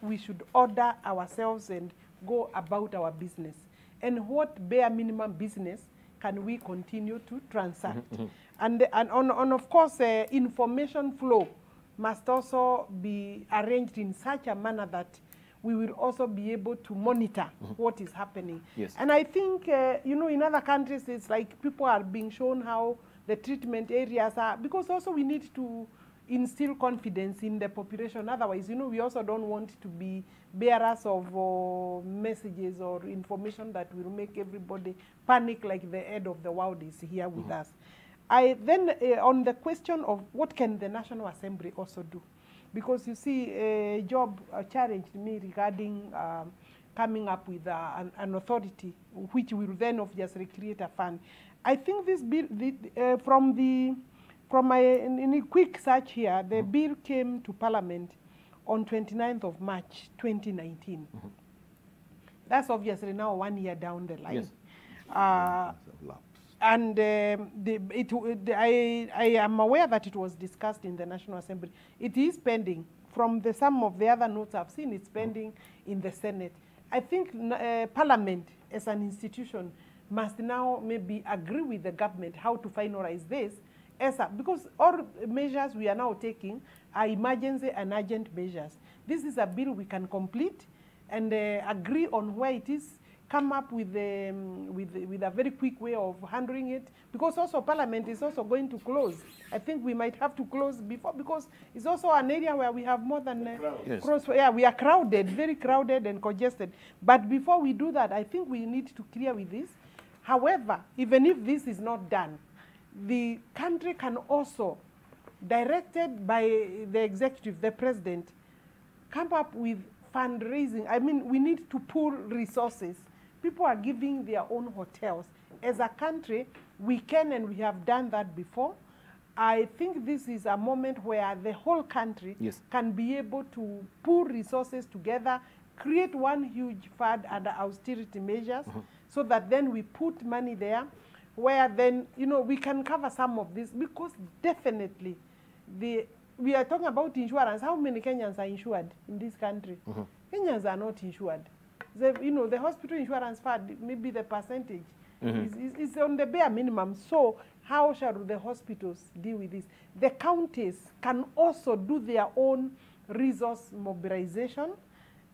we should order ourselves and go about our business. And what bare minimum business can we continue to transact? And of course, information flow must also be arranged in such a manner that we will also be able to monitor what is happening. Yes. And I think, you know, in other countries, it's like people are being shown how the treatment areas are, because also we need to instill confidence in the population. Otherwise, you know, we also don't want to be bearers of messages or information that will make everybody panic like the end of the world is here with us. Then on the question of what can the National Assembly also do, because you see, Job challenged me regarding coming up with an authority which will then obviously create a fund. I think this bill, from a quick search here, the bill came to Parliament on 29th of March 2019. That's obviously now 1 year down the line. Yes. And I am aware that it was discussed in the National Assembly. It is pending. From some of the other notes I've seen, it's pending in the Senate. I think Parliament as an institution must now maybe agree with the government how to finalize this, because all measures we are now taking are emergency and urgent measures. This is a bill we can complete and agree on where it is, come up with a very quick way of handling it, because also Parliament is also going to close. I think we might have to close before, because it's also an area where we have more than yeah, we are crowded, very crowded and congested. But before we do that, I think we need to clear with this. However, even if this is not done, the country can also, directed by the executive, the president, come up with fundraising. I mean, we need to pool resources. People are giving their own hotels. As a country, we can, and we have done that before. I think this is a moment where the whole country can be able to pool resources together, create one huge fund under austerity measures, so that then we put money there, where then, you know, we can cover some of this, because definitely we are talking about insurance. How many Kenyans are insured in this country? Kenyans are not insured. You know, the hospital insurance fund, maybe the percentage is on the bare minimum. So how shall the hospitals deal with this? The counties can also do their own resource mobilization,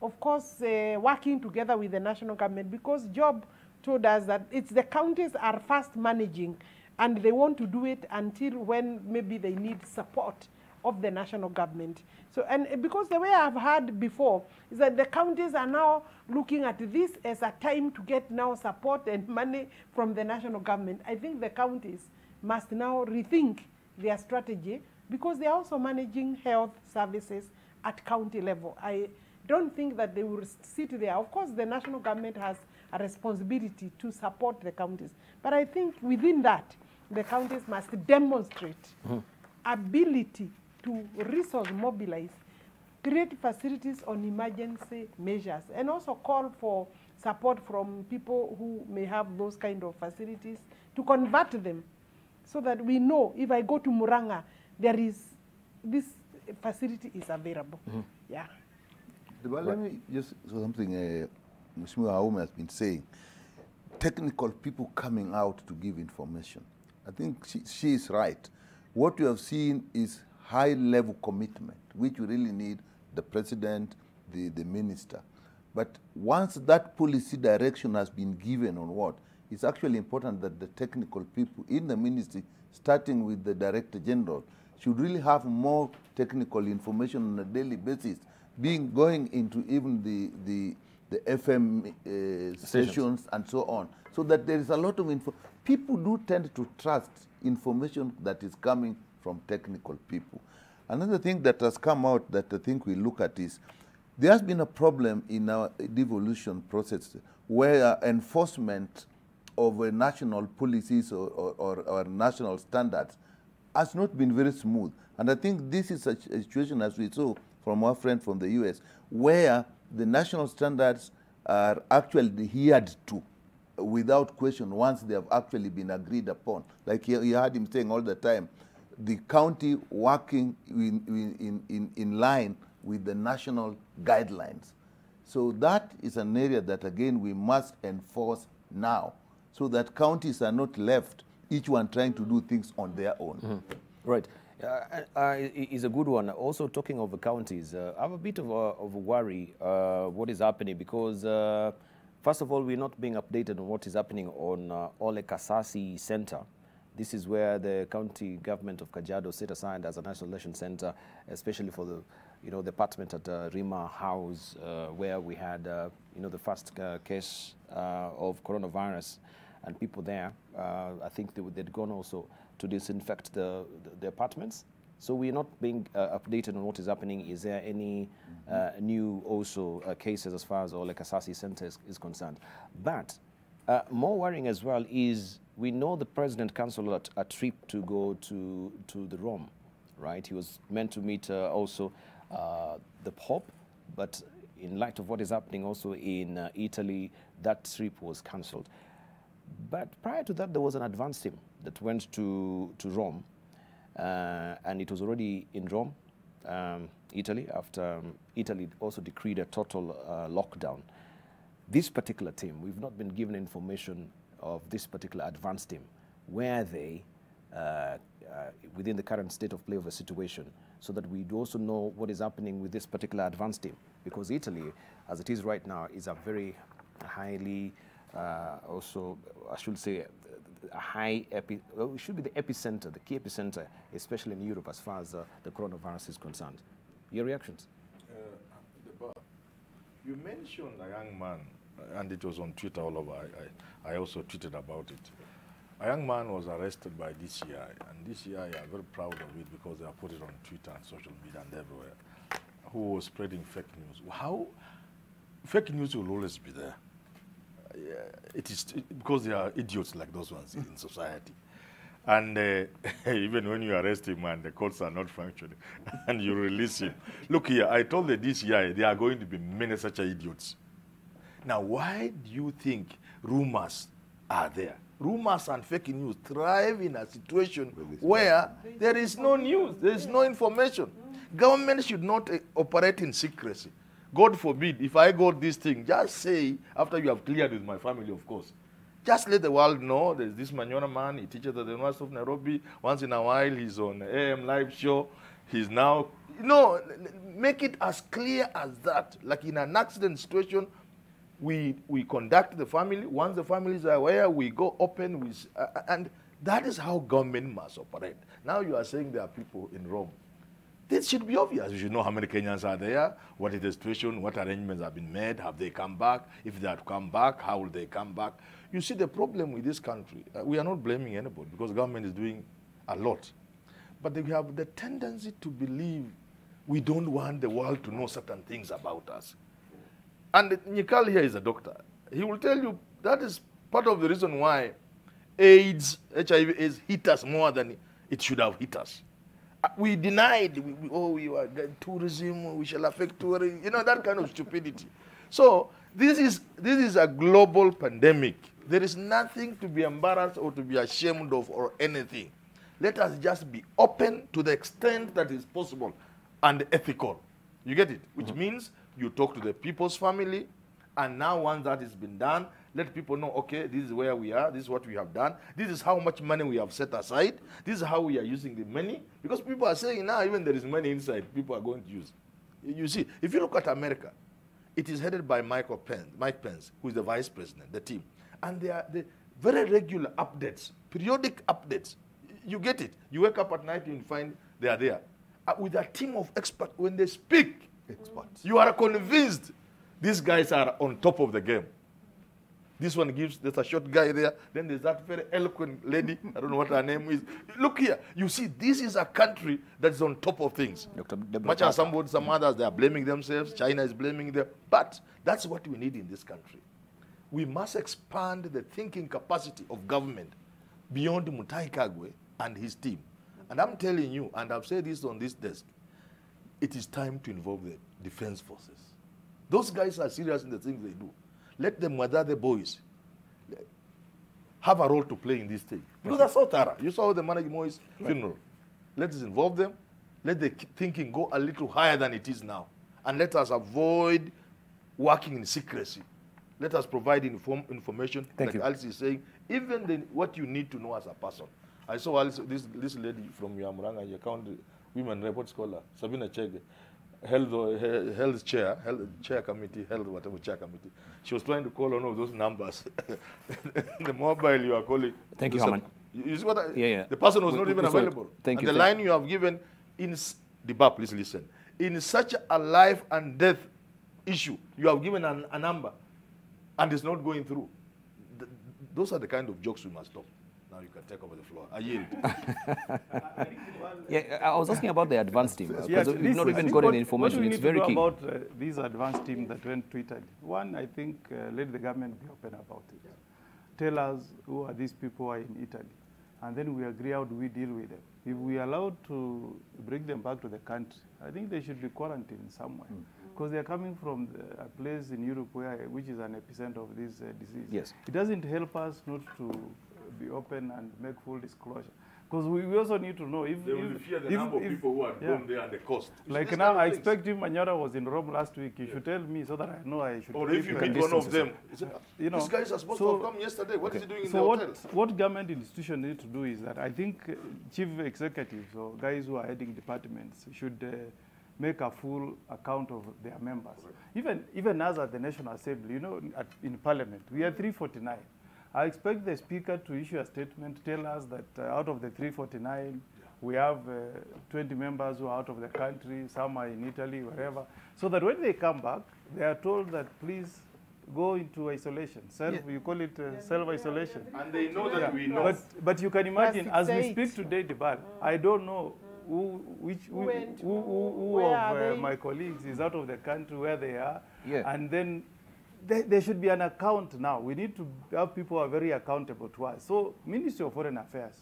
of course, working together with the national government, because Job told us that it's the counties are fast managing, and they want to do it until when maybe they need support of the national government. So, and because the way I've heard before is that the counties are now looking at this as a time to get now support and money from the national government. I think the counties must now rethink their strategy, because they are also managing health services at county level. I don't think that they will sit there. Of course, the national government has a responsibility to support the counties. But I think within that, the counties must demonstrate ability to resource mobilize, create facilities on emergency measures, and also call for support from people who may have those kind of facilities to convert them, so that we know if I go to Muranga, there is this facility is available. Yeah. Well, let me just something Mheshimiwa Aume has been saying. Technical people coming out to give information. I think she is right. What we have seen is high-level commitment, which we really need the president, the minister. But once that policy direction has been given on what, it's actually important that the technical people in the ministry, starting with the Director General, should really have more technical information on a daily basis, going into even the FM stations and so on, so that there is a lot of info. People do tend to trust information that is coming from technical people. Another thing that has come out that I think we look at is there has been a problem in our devolution process where enforcement of national policies or national standards has not been very smooth. And I think this is a situation, as we saw from our friend from the US, where the national standards are actually adhered to without question once they have actually been agreed upon. Like you heard him saying all the time, the county working in line with the national guidelines. So that is an area that, again, we must enforce now, so that counties are not left, each one trying to do things on their own. Right. Is a good one. Also, talking of the counties, I have a bit of a worry what is happening, because first of all, we're not being updated on what is happening on Ole Kasasi Center. This is where the county government of Kajiado set aside as a national election center, especially for the department at Rima House, where we had the first case of coronavirus, and people there, I think they'd gone also to disinfect the apartments. So we're not being updated on what is happening. Is there any new also cases as far as Ole Kasasi Center is concerned? But more worrying as well is, we know the president cancelled a trip to go to the Rome, right? He was meant to meet also the Pope, but in light of what is happening also in Italy, that trip was cancelled. But prior to that, there was an advance team that went to Rome, and it was already in Rome, Italy, after Italy also decreed a total lockdown. This particular team, we've not been given information of this particular advance team. Where they within the current state of play of the situation, so that we do also know what is happening with this particular advance team, because Italy, as it is right now, is a very highly also, I should say, a high it should be the epicenter, the key epicenter, especially in Europe as far as the coronavirus is concerned. Your reactions? You mentioned a young man, and it was on Twitter all over. I also tweeted about it. A young man was arrested by DCI, and DCI are very proud of it because they have put it on Twitter and social media and everywhere, who was spreading fake news. How? Fake news will always be there. It is because there are idiots like those ones in society. And even when you arrest him and the courts are not functioning and you release him. Look here, I told the DCI there are going to be many such idiots. Now, why do you think rumors are there? Rumors and fake news thrive in a situation where there is no news, there is no information. Government should not operate in secrecy. God forbid, if I got this thing, just say, after you have cleared with my family, of course, just let the world know there's this Manyora man, he teaches at the University of Nairobi. Once in a while, he's on AM live show. He's now, make it as clear as that. Like in an accident situation, we conduct the family. Once the families are aware, we go open with, and that is how government must operate. Now you are saying there are people in Rome. This should be obvious. You should know how many Kenyans are there, what is the situation, what arrangements have been made, have they come back? If they have come back, how will they come back? You see, the problem with this country, we are not blaming anybody because the government is doing a lot. But we have the tendency to believe we don't want the world to know certain things about us. And Nikal here is a doctor. He will tell you that is part of the reason why AIDS, HIV/AIDS hit us more than it should have hit us. We denied, we were tourism, we shall affect tourism, that kind of stupidity. So this is a global pandemic. There is nothing to be embarrassed or to be ashamed of or anything. Let us just be open to the extent that is possible and ethical. You get it? Which means you talk to the people's family, and now once that has been done, let people know, okay, this is where we are, this is what we have done, this is how much money we have set aside, this is how we are using the money. Because people are saying now, even there is money inside, people are going to use. You see, if you look at America, it is headed by Mike Pence, who is the vice president, the team. And they are the very regular updates, periodic updates. You get it. You wake up at night and you find they are there. With a team of experts, when they speak, you are convinced these guys are on top of the game. This one there's a short guy there. Then there's that very eloquent lady. I don't know what her name is. Look here. You see, this is a country that's on top of things. Much as some others, they are blaming themselves. China is blaming them. But that's what we need in this country. We must expand the thinking capacity of government beyond Mutahi Kagwe and his team. And I'm telling you, and I've said this on this desk, it is time to involve the defense forces. Those guys are serious in the things they do. Let the Mwadade boys have a role to play in this thing. Because that's so thorough. You saw the Managi Moi's funeral. Let us involve them. let the thinking go a little higher than it is now. And let us avoid working in secrecy. Let us provide information, Thank like you. Alice is saying, even what you need to know as a person. I saw Alice, this lady from Yamuranga, your county women report scholar, Sabina Chege, health chair committee, whatever chair committee. She was trying to call one of those numbers. The mobile you are calling. Thank you, Herman. You see what Yeah. The person was not even available. Thank you. And the line you have given in the bar, please listen. In such a life and death issue, you have given a number, and it's not going through. Those are the kind of jokes we must stop. Now you can take over the floor. I yield. Yeah, I was asking about the advanced team, because Yes, we've not even got any information. It's very key. What we need to know about these advanced teams that went tweeted. One, I think, let the government be open about it. Tell us who are these people who are in Italy. And then we agree how do we deal with them. If we are allowed to bring them back to the country, I think they should be quarantined somewhere. Because they are coming from a place in Europe which is an epicenter of this disease. Yes. It doesn't help us not to be open and make full disclosure. Because we also need to know if... They will fear the number of people who are gone there and the cost. Like now, I expect if Manyora was in Rome last week, you should tell me so that I know I should... Or if you meet one of them, you know, these guys are supposed to have come yesterday. What is he doing in the hotel? What government institutions need to do is that I think chief executives or guys who are heading departments should make a full account of their members. Even us at the National Assembly, you know, in Parliament, we are 349. I expect the Speaker to issue a statement, tell us that out of the 349, we have 20 members who are out of the country, some are in Italy, wherever, so that when they come back, they are told that please go into isolation. You call it self-isolation. And they know that we know. But you can imagine, as we speak today, Debal, I don't know who of my colleagues is out of the country, where they are, and then there should be an account now. We need to have people who are very accountable to us. So Ministry of Foreign Affairs,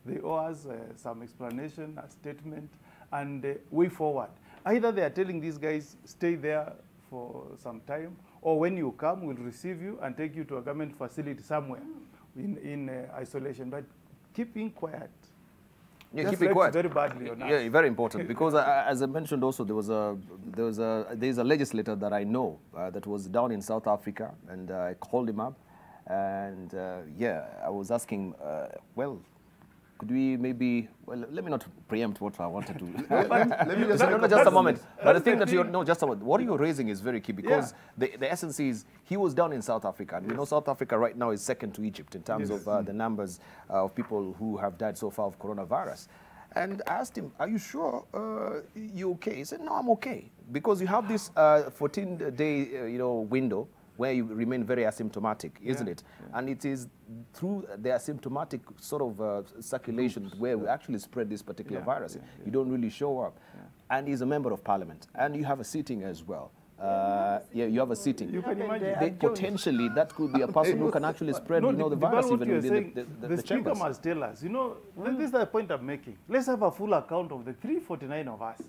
they owe us some explanation, a statement, and way forward. Either they are telling these guys, stay there for some time, or when you come, we'll receive you and take you to a government facility somewhere in isolation. But keeping quiet. Yeah, keep it quiet. Very badly on us. Yeah, very important, because as I mentioned also, there's a legislator that I know that was down in South Africa, and I called him up, and yeah, I was asking, well, could we maybe, well, let me not preempt what I wanted to. Let me just just a moment. But the thing that just a moment. What you're raising is very key, because the essence is he was down in South Africa, and we know South Africa right now is second to Egypt in terms of the numbers of people who have died so far of coronavirus. And I asked him, are you sure you're okay? He said, no, I'm okay, because you have this 14-day window where you remain very asymptomatic, isn't it? Yeah. And it is through the asymptomatic sort of circulation where we actually spread this particular virus. You don't really show up. And he's a member of parliament. And you have a sitting as well. You have a sitting. You can imagine. Potentially, that could be a person who can actually spread the virus even within the Speaker chambers. must tell us, this is the point I'm making. Let's have a full account of the 349 of us.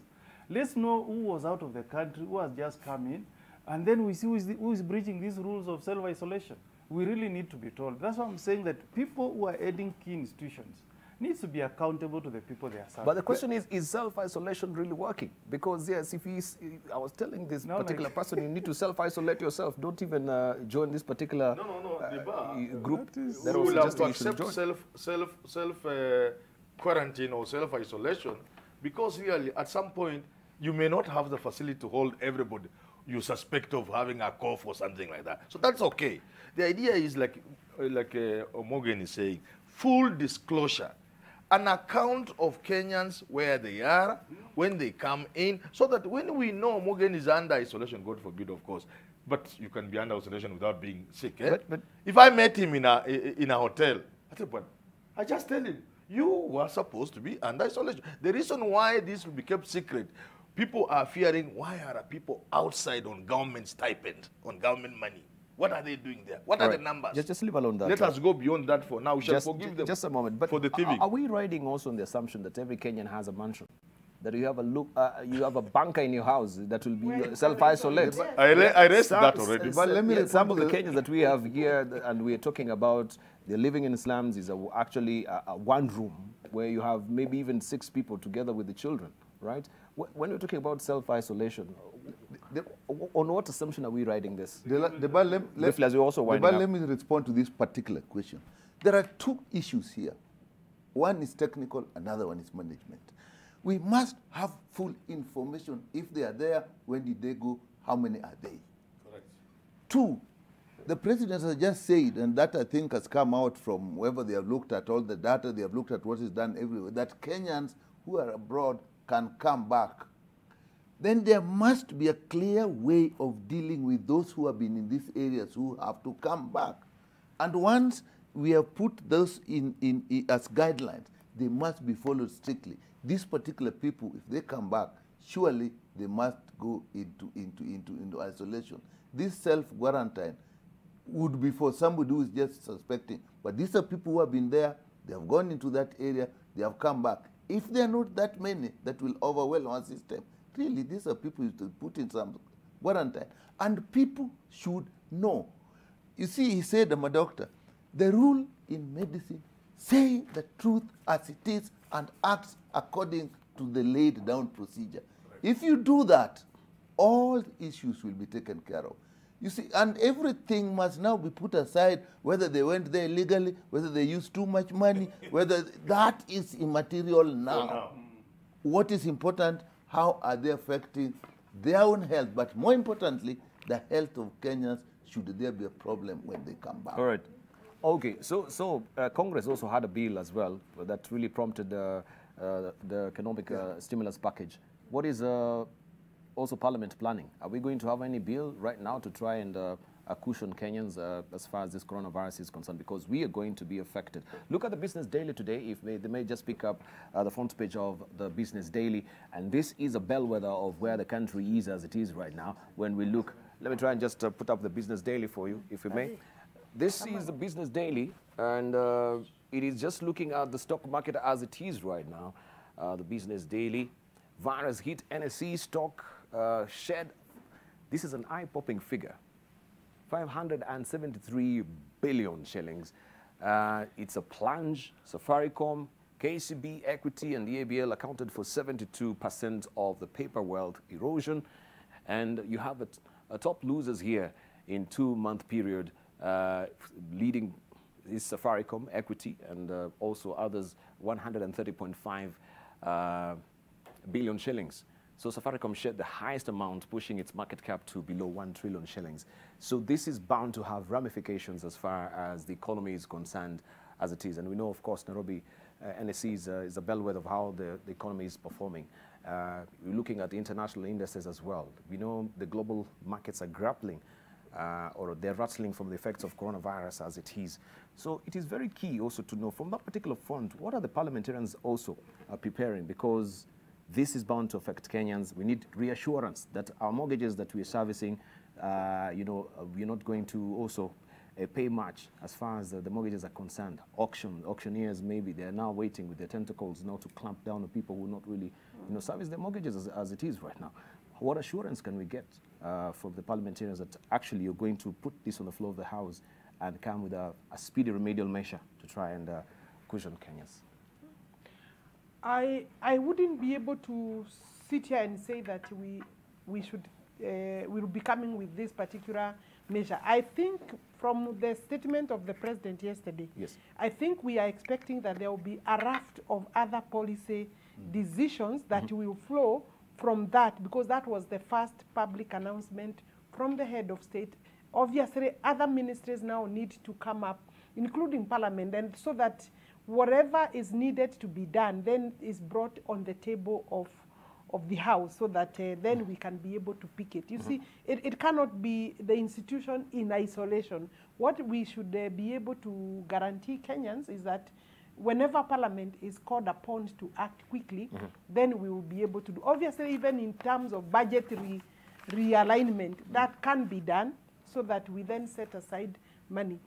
Let's know who was out of the country, who has just come in, and then we see who is breaching these rules of self-isolation. We really need to be told. That's why I'm saying that people who are heading key institutions needs to be accountable to the people they are serving. But the question is self-isolation really working? Because yes, I was telling this particular person, you need to self-isolate yourself. Don't even join this particular group. We will have to accept self-quarantine or self-isolation, because really at some point you may not have the facility to hold everybody you suspect of having a cough or something like that. So that's okay. The idea is like Morgan is saying, full disclosure, an account of Kenyans where they are, when they come in, so that when we know Morgan is under isolation, God forbid, of course, but you can be under isolation without being sick. But if I met him in a hotel, I just tell him, you were supposed to be under isolation. The reason why this will be kept secret, people are fearing, why are people outside on government stipend, on government money? What are they doing there? What are the numbers? Just leave alone that. Let us go beyond that for now. We shall forgive them. Just a moment. But for the TV. Are we riding also on the assumption that every Kenyan has a mansion? That you have a bunker in your house that will be self-isolate? I raised that already. But let me some of the Kenyans that we have here, and we are talking about, they're living in slums, is actually one room where you have maybe even 6 people together with the children. right? When we're talking about self-isolation, on what assumption are we writing this? Briefly, as we also winding up. Let me respond to this particular question. There are two issues here. One is technical, another one is management. We must have full information. If they are there, when did they go, how many are they? Correct. Two, the president has just said, and that I think has come out from wherever they have looked at all the data, they have looked at what is done everywhere, that Kenyans who are abroad can come back. Then there must be a clear way of dealing with those who have been in these areas who have to come back. And once we have put those in as guidelines, they must be followed strictly. These particular people, if they come back, surely they must go into isolation. This self-quarantine would be for somebody who is just suspecting. But these are people who have been there, they have gone into that area, they have come back. If there are not that many that will overwhelm our system, really these are people to put in some quarantine. And people should know. You see, he said, I'm a doctor, the rule in medicine, say the truth as it is and act according to the laid down procedure. If you do that, all issues will be taken care of. You see, and everything must now be put aside, whether they went there illegally, whether they used too much money, whether that is immaterial now. What is important, how are they affecting their own health, but more importantly, the health of Kenyans, should there be a problem when they come back. All right. Okay, so Congress also had a bill as well that really prompted the economic stimulus package. What is also Parliament planning? Are we going to have any bill right now to try and cushion Kenyans as far as this coronavirus is concerned? Because we are going to be affected. Look at the Business Daily today. If they may just pick up the front page of the Business Daily, and this is a bellwether of where the country is as it is right now. When we look, let me try and just put up the Business Daily for you, if you may. This is the Business Daily, and it is just looking at the stock market as it is right now. The Business Daily, virus hit NSE stock shed. This is an eye-popping figure, 573 billion shillings. It's a plunge. Safaricom, KCB, Equity, and the ABL accounted for 72% of the paper wealth erosion. And you have top losers here in 2-month period. Leading is Safaricom, Equity, and also others, 130.5 billion shillings. So Safaricom shared the highest amount, pushing its market cap to below 1 trillion shillings. So this is bound to have ramifications as far as the economy is concerned as it is. And we know, of course, Nairobi, NSE is a bellwether of how the economy is performing. We're looking at the international indices as well. We know the global markets are grappling or they're rattling from the effects of coronavirus as it is. So it is very key also to know from that particular front, what are the parliamentarians also preparing? Because this is bound to affect Kenyans. We need reassurance that our mortgages that we're servicing, we're not going to also pay much as far as the mortgages are concerned. Auctioneers, maybe they're now waiting with their tentacles now to clamp down on people who not really, service their mortgages as it is right now. What assurance can we get from the parliamentarians that actually you're going to put this on the floor of the House and come with a speedy remedial measure to try and cushion Kenyans? I wouldn't be able to sit here and say that we'll be coming with this particular measure. I think from the statement of the president yesterday, yes, I think we are expecting that there will be a raft of other policy decisions that will flow from that, because that was the first public announcement from the head of state. Obviously, other ministries now need to come up, including Parliament, and so that whatever is needed to be done then is brought on the table of the House, so that then we can be able to pick it. You see, it cannot be the institution in isolation. What we should be able to guarantee Kenyans is that whenever Parliament is called upon to act quickly, then we will be able to do. Obviously, even in terms of budgetary realignment, that can be done so that we then set aside money.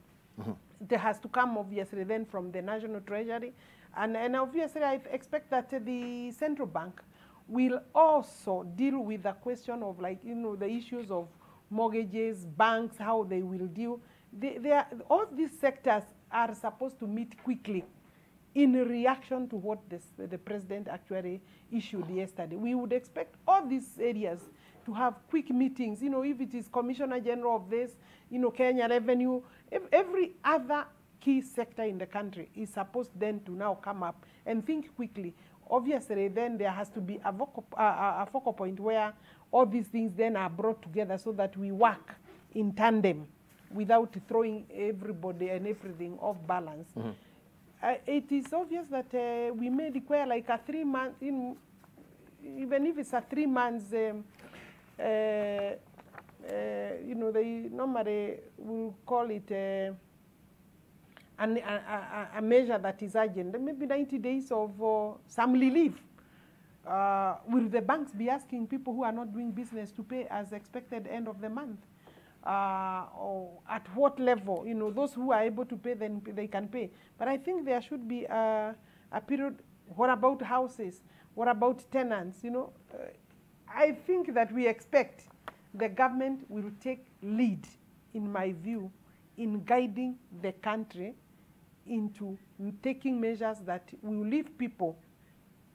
It has to come, obviously, then from the National Treasury. And obviously, I expect that the central bank will also deal with the question of, the issues of mortgages, banks, how they will deal. All these sectors are supposed to meet quickly in reaction to what the president actually issued yesterday. We would expect all these areas to have quick meetings, you know, if it is Commissioner General of this, you know, Kenya Revenue, every other key sector in the country is supposed then to now come up and think quickly. Obviously, then there has to be a focal point where all these things then are brought together so that we work in tandem without throwing everybody and everything off balance. Mm-hmm. It is obvious that we may require like a 3 month, even if it's a 3 months, you know, they normally will call it a measure that is urgent, maybe 90 days of some relief. Will the banks be asking people who are not doing business to pay as expected end of the month? Or at what level? You know, those who are able to pay, then they can pay. But I think there should be a period. What about houses? What about tenants? You know, I think that we expect the government will take lead, in my view, in guiding the country into taking measures that will leave people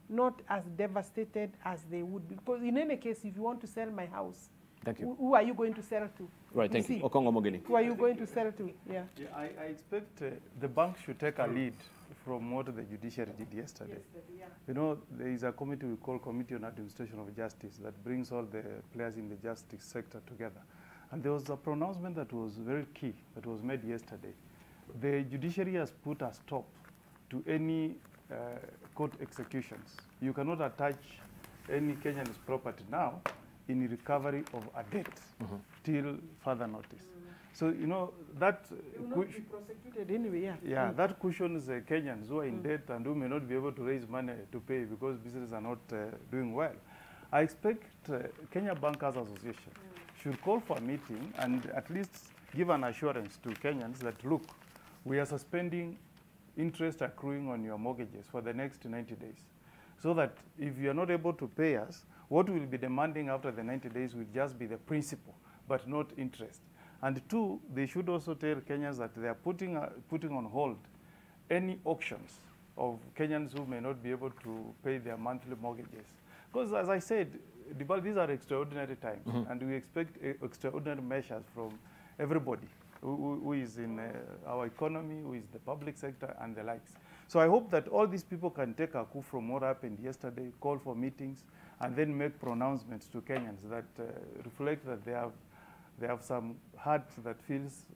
not as devastated as they would be. Because in any case, if you want to sell my house, thank you. Who are you going to sell to? Right, thank you. Okongo Mogeni. Who are you going to sell to? Yeah. I expect the bank should take a lead from what the judiciary did yesterday. Yeah. You know, there is a committee we call Committee on Administration of Justice that brings all the players in the justice sector together. And there was a pronouncement that was very key that was made yesterday. The judiciary has put a stop to any court executions. You cannot attach any Kenyan's property now in recovery of a debt till further notice. So, you know, that will not be prosecuted anyway, yeah. Yeah, that cushions Kenyans who are in debt and who may not be able to raise money to pay because businesses are not doing well. I expect Kenya Bankers Association should call for a meeting and at least give an assurance to Kenyans that, look, we are suspending interest accruing on your mortgages for the next 90 days. So that if you are not able to pay us, what we will be demanding after the 90 days will just be the principal, but not interest. And two, they should also tell Kenyans that they are putting on hold any auctions of Kenyans who may not be able to pay their monthly mortgages. Because as I said, these are extraordinary times, and we expect extraordinary measures from everybody who is in our economy, who is the public sector, and the likes. So I hope that all these people can take a coup from what happened yesterday, call for meetings, and then make pronouncements to Kenyans that reflect that they have some heart that feels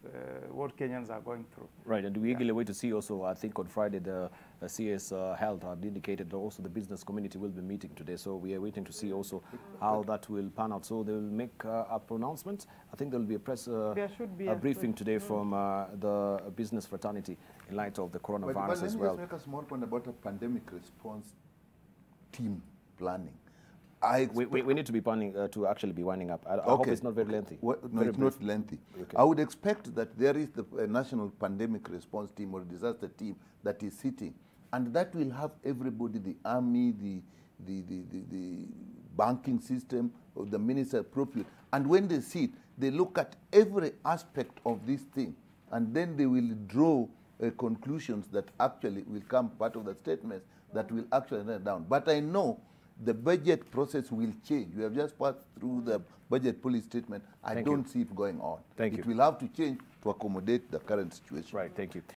what Kenyans are going through. Right, and we eagerly wait to see also, I think on Friday, the CS Health had indicated that also the business community will be meeting today. So we are waiting to see also how that will pan out. So they will make a pronouncement. I think there will be a press briefing today from the business fraternity in light of the coronavirus as well. But let me just make a small point about a pandemic response team planning. We need to be planning to actually be winding up. I hope it's not very lengthy. No, it's not lengthy. Okay. I would expect that there is the National Pandemic Response Team or disaster team that is sitting, and that will have everybody, the army, the banking system, or the minister appropriate. And when they sit, they look at every aspect of this thing, and then they will draw conclusions that actually will come part of the statements that will actually write down. But I know the budget process will change. We have just passed through the budget policy statement. I don't see it going on. Thank you. It will have to change to accommodate the current situation. Right, thank you.